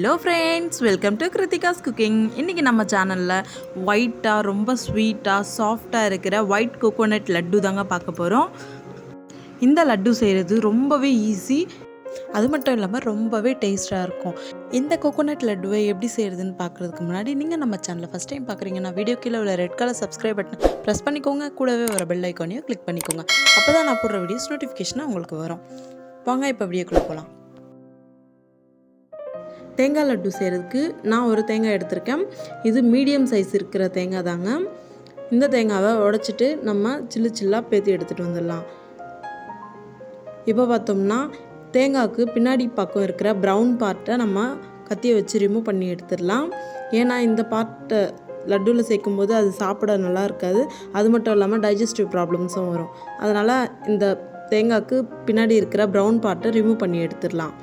Hello friends, welcome to Kiruthika's cooking. இன்றைக்கி நம்ம சேனலில் ஒயிட்டாக ரொம்ப ஸ்வீட்டாக சாஃப்டாக இருக்கிற ஒயிட் கோகோனட் லட்டு தாங்க பார்க்க போகிறோம். இந்த லட்டு செய்கிறது ரொம்பவே ஈஸி, அது மட்டும் இல்லாமல் ரொம்பவே டேஸ்ட்டாக இருக்கும். இந்த கோகோனட் லட்டுவை எப்படி செய்கிறதுன்னு பார்க்குறதுக்கு முன்னாடி நீங்கள் நம்ம சேனலை ஃபஸ்ட் டைம் பார்க்குறீங்கன்னா வீடியோ கீழே உள்ள red colour subscribe button press பண்ணிக்கோங்க. கூடவே ஒரு பெல் ஐக்கானையும் கிளிக் பண்ணிக்கோங்க. அப்போ தான் நான் போடுற வீடியோஸ் நோட்டிஃபிகேஷனாக உங்களுக்கு வரும். வாங்க இப்போ வீடியோக்குள்ளே போகலாம். தேங்காய் லட்டு செய்கிறதுக்கு நான் ஒரு தேங்காய் எடுத்திருக்கேன். இது மீடியம் சைஸ் இருக்கிற தேங்காய் தாங்க. இந்த தேங்காவை உடைச்சிட்டு நம்ம சில்லாக பேத்தி எடுத்துகிட்டு வந்துடலாம். இப்போ பார்த்தோம்னா தேங்காய்க்கு பின்னாடி பக்கம் இருக்கிற ப்ரௌன் பார்ட்டை நம்ம கத்தியை வச்சு ரிமூவ் பண்ணி எடுத்துடலாம். ஏன்னா இந்த பார்ட்டை லட்டுவில் சேர்க்கும்போது அது சாப்பிட நல்லா இருக்காது. அது மட்டும் இல்லாமல் டைஜஸ்டிவ் ப்ராப்ளம்ஸும் வரும். அதனால் இந்த தேங்காய்க்கு பின்னாடி இருக்கிற ப்ரௌன் பார்ட்டை ரிமூவ் பண்ணி எடுத்துடலாம்.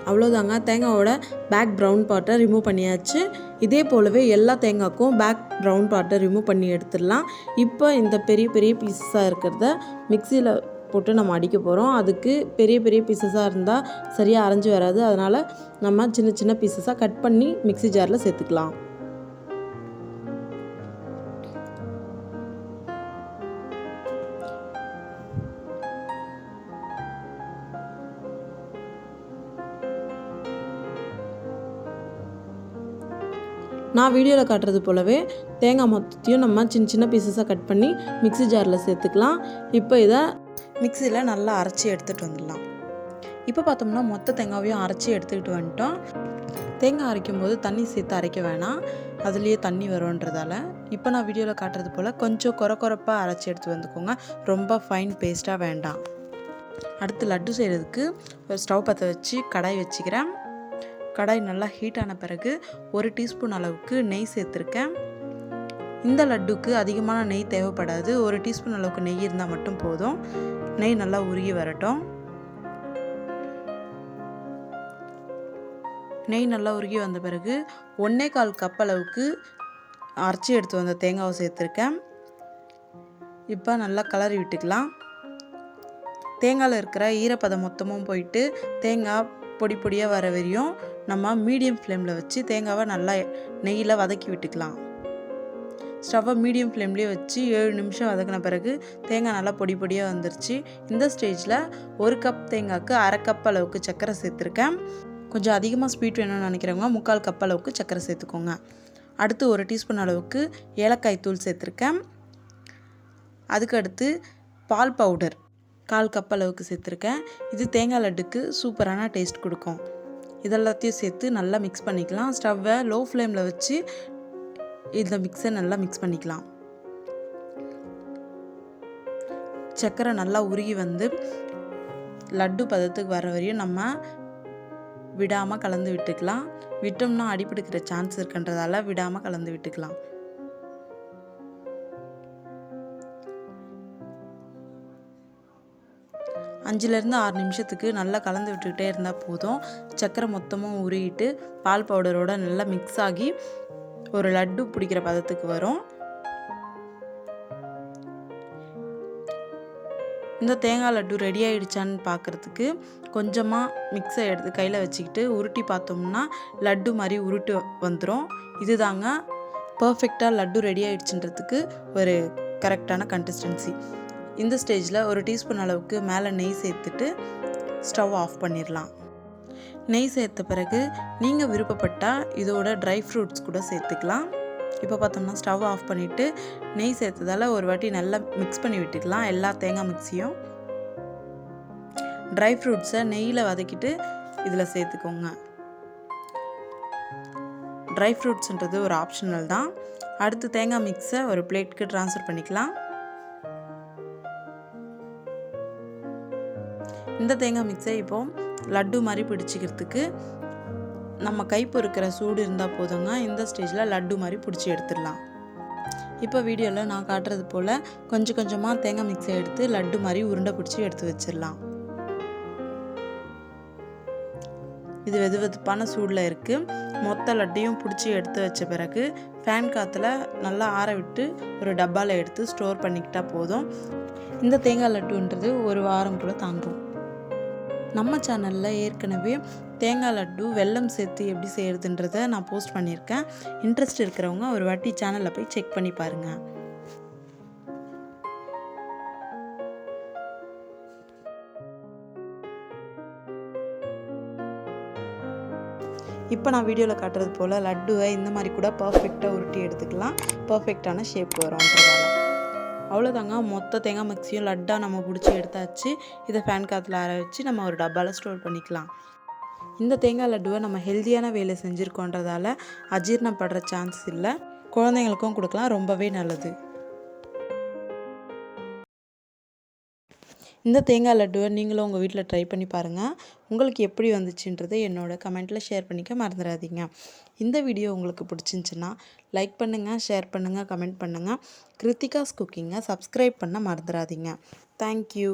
அவ்வளோதாங்க, தேங்காயோட பேக் ப்ரௌன் பார்ட்டை ரிமூவ் பண்ணியாச்சு. இதே போலவே எல்லா தேங்காய்க்கும் பேக் ப்ரௌன் பார்ட்டை ரிமூவ் பண்ணி எடுத்துடலாம். இப்போ இந்த பெரிய பெரிய பீசஸாக இருக்கிறத மிக்சியில் போட்டு நம்ம அடிக்க போகிறோம். அதுக்கு பெரிய பெரிய பீசஸாக இருந்தால் சரியாக அரைஞ்சி வராது. அதனால் நம்ம சின்ன சின்ன பீசஸாக கட் பண்ணி மிக்சி ஜாரில் சேர்த்துக்கலாம். நான் வீடியோவில் காட்டுறது போலவே தேங்காய் மொத்தத்தையும் நம்ம சின்ன சின்ன பீசஸாக கட் பண்ணி மிக்சி ஜாரில் சேர்த்துக்கலாம். இப்போ இதை மிக்சியில் நல்லா அரைச்சி எடுத்துகிட்டு வந்துடலாம். இப்போ பார்த்தோம்னா மொத்த தேங்காவையும் அரைச்சி எடுத்துக்கிட்டு வந்துட்டோம். தேங்காய் அரைக்கும் போது தண்ணி சேர்த்து அரைக்க வேணாம், அதுலேயே தண்ணி வரும்ன்றதால இப்போ நான் வீடியோவில் காட்டுறது போல் கொஞ்சம் கொரப்பாக அரைச்சி எடுத்து வந்துக்கோங்க. ரொம்ப ஃபைன் பேஸ்ட்டாக வேண்டாம். அடுத்து லட்டு செய்கிறதுக்கு ஒரு ஸ்டவ் பற்ற வச்சு கடாய் வச்சுக்கிறேன். கடாய் நல்லா ஹீட் ஆன பிறகு 1 டீஸ்பூன் அளவுக்கு நெய் சேர்த்துருக்கேன். இந்த லட்டுக்கு அதிகமான நெய் தேவைப்படாது. 1 டீஸ்பூன் அளவுக்கு நெய் இருந்தால் மட்டும் போதும். நெய் நல்லா உருகி வரட்டும். நெய் நல்லா உருகி வந்த பிறகு 1/4 கப் அளவுக்கு அரைச்சி எடுத்து வந்த தேங்காவை சேர்த்துருக்கேன். இப்போ நல்லா கிளறி விட்டுக்கலாம். தேங்காயில் இருக்கிற ஈரப்பதம் மொத்தமும் போயிட்டு தேங்காய் பொடி பொடியாக வர வரையும் நம்ம மீடியம் ஃப்ளேமில் வச்சு தேங்காவை நல்லா நெய்யில் வதக்கி விட்டுக்கலாம். ஸ்டவ்வை மீடியம் ஃப்ளேம்லேயே வச்சு 7 நிமிஷம் வதக்கின பிறகு தேங்காய் நல்லா பொடி பொடியாக வந்துருச்சு. இந்த ஸ்டேஜில் 1 கப் தேங்காய்க்கு 1/2 கப் அளவுக்கு சர்க்கரை சேர்த்துருக்கேன். கொஞ்சம் அதிகமாக ஸ்வீட் வேணும்னு நினைக்கிறவங்க 3/4 கப் அளவுக்கு சர்க்கரை சேர்த்துக்கோங்க. அடுத்து 1 டீஸ்பூன் அளவுக்கு ஏலக்காய் தூள் சேர்த்துருக்கேன். அதுக்கு அடுத்து பால் பவுடர் 1/4 கப் அளவுக்கு சேர்த்துருக்கேன். இது தேங்காய் லட்டுக்கு சூப்பரான டேஸ்ட் கொடுக்கும். இதெல்லாத்தையும் சேர்த்து நல்லா மிக்ஸ் பண்ணிக்கலாம். ஸ்டவ்வை லோ ஃப்ளேமில் வச்சு இந்த மிக்ஸை நல்லா மிக்ஸ் பண்ணிக்கலாம். சர்க்கரை நல்லா உருகி வந்து லட்டு பதத்துக்கு வர வரையும் நம்ம விடாமல் கலந்து விட்டுக்கலாம். விட்டோம்னா அடிப்பிடிக்கிற சான்ஸ் இருக்குன்றதால விடாமல் கலந்து விட்டுக்கலாம். அஞ்சுலேருந்து 6 நிமிஷத்துக்கு நல்லா கலந்து விட்டுக்கிட்டே இருந்தால் போதும். சர்க்கரை மொத்தமும் உருகிட்டு பால் பவுடரோட நல்லா மிக்ஸ் ஆகி ஒரு லட்டு பிடிக்கிற பதத்துக்கு வரும். இந்த தேங்காய் லட்டு ரெடி ஆகிடுச்சான்னு பார்க்குறதுக்கு கொஞ்சமாக மிக்ஸை எடுத்து கையில் வச்சுக்கிட்டு உருட்டி பார்த்தோம்னா லட்டு மாதிரி உருட்டு வந்துடும். இதுதாங்க பர்ஃபெக்டாக லட்டு ரெடி ஆகிடுச்சுன்றதுக்கு ஒரு கரெக்டான கன்சிஸ்டன்சி. இந்த ஸ்டேஜில் 1 டீஸ்பூன் அளவுக்கு மேலே நெய் சேர்த்துட்டு ஸ்டவ் ஆஃப் பண்ணிடலாம். நெய் சேர்த்த பிறகு நீங்கள் விருப்பப்பட்டால் இதோட ட்ரை ஃப்ரூட்ஸ் கூட சேர்த்துக்கலாம். இப்போ பார்த்தோம்னா ஸ்டவ் ஆஃப் பண்ணிவிட்டு நெய் சேர்த்ததால் ஒரு வாட்டி நல்லா மிக்ஸ் பண்ணி விட்டுக்கலாம். எல்லா தேங்காய் மிக்ஸியும் ட்ரை ஃப்ரூட்ஸை நெய்யில் வதக்கிட்டு இதில் சேர்த்துக்கோங்க. ட்ரை ஃப்ரூட்ஸ்ன்றது ஒரு ஆப்ஷனல் தான். அடுத்து தேங்காய் மிக்ஸை ஒரு பிளேட்டுக்கு ட்ரான்ஸ்ஃபர் பண்ணிக்கலாம். இந்த தேங்காய் மிக்ஸை இப்போது லட்டு மாதிரி பிடிச்சிக்கிறதுக்கு நம்ம கை பொறுக்கிற சூடு இருந்தால் போதுங்க. இந்த ஸ்டேஜில் லட்டு மாதிரி பிடிச்சி எடுத்துடலாம். இப்போ வீடியோவில் நான் காட்டுறது போல் கொஞ்சம் கொஞ்சமாக தேங்காய் மிக்ஸை எடுத்து லட்டு மாதிரி உருண்டை பிடிச்சி எடுத்து வச்சிடலாம். இது வெதுவெதுப்பான சூடில் இருக்குது. மொத்த லட்டையும் பிடிச்சி எடுத்து வச்ச பிறகு ஃபேன் காற்றுல நல்லா ஆற விட்டு ஒரு டப்பாவில் எடுத்து ஸ்டோர் பண்ணிக்கிட்டால் போதும். இந்த தேங்காய் லட்டுன்றது ஒரு வாரம் கூட தாங்கும். நம்ம சேனலில் ஏற்கனவே தேங்காய் லட்டு வெல்லம் சேர்த்து எப்படி செய்கிறதுன்றதை நான் போஸ்ட் பண்ணியிருக்கேன். இன்ட்ரெஸ்ட் இருக்கிறவங்க ஒரு வாட்டி சேனலில் போய் செக் பண்ணி பாருங்கள். இப்போ நான் வீடியோவில் காட்டுறது போல் லட்டுவை இந்த மாதிரி கூட பர்ஃபெக்டாக உருட்டி எடுத்துக்கலாம். பர்ஃபெக்டான ஷேப் வரும்ன்றதால அவ்வளோதாங்க. மொத்த தேங்காய் மிக்ஸியும் லட்டாக நம்ம பிடிச்சி எடுத்தாச்சு. இதை ஃபேன் காற்றுல ஆற வச்சு நம்ம ஒரு டப்பாவில் ஸ்டோர் பண்ணிக்கலாம். இந்த தேங்காய் லட்டுவை நம்ம ஹெல்த்தியான வேலை செஞ்சுருக்கோன்றதால அஜீரணப்படுற சான்ஸ் இல்லை. குழந்தைங்களுக்கும் கொடுக்கலாம், ரொம்பவே நல்லது. இந்த தேங்காய் லட்டுவை நீங்களும் உங்கள் வீட்டில் ட்ரை பண்ணி பாருங்கள். உங்களுக்கு எப்படி வந்துச்சுன்றதை என்னோட கமெண்ட்டில் ஷேர் பண்ணிக்க மறந்துடாதீங்க. இந்த வீடியோ உங்களுக்கு பிடிச்சிருந்துச்சின்னா லைக் பண்ணுங்கள், ஷேர் பண்ணுங்கள், கமெண்ட் பண்ணுங்கள். கிருத்திகாஸ் குக்கிங்கை சப்ஸ்கிரைப் பண்ண மறந்துடாதீங்க. தேங்க்யூ.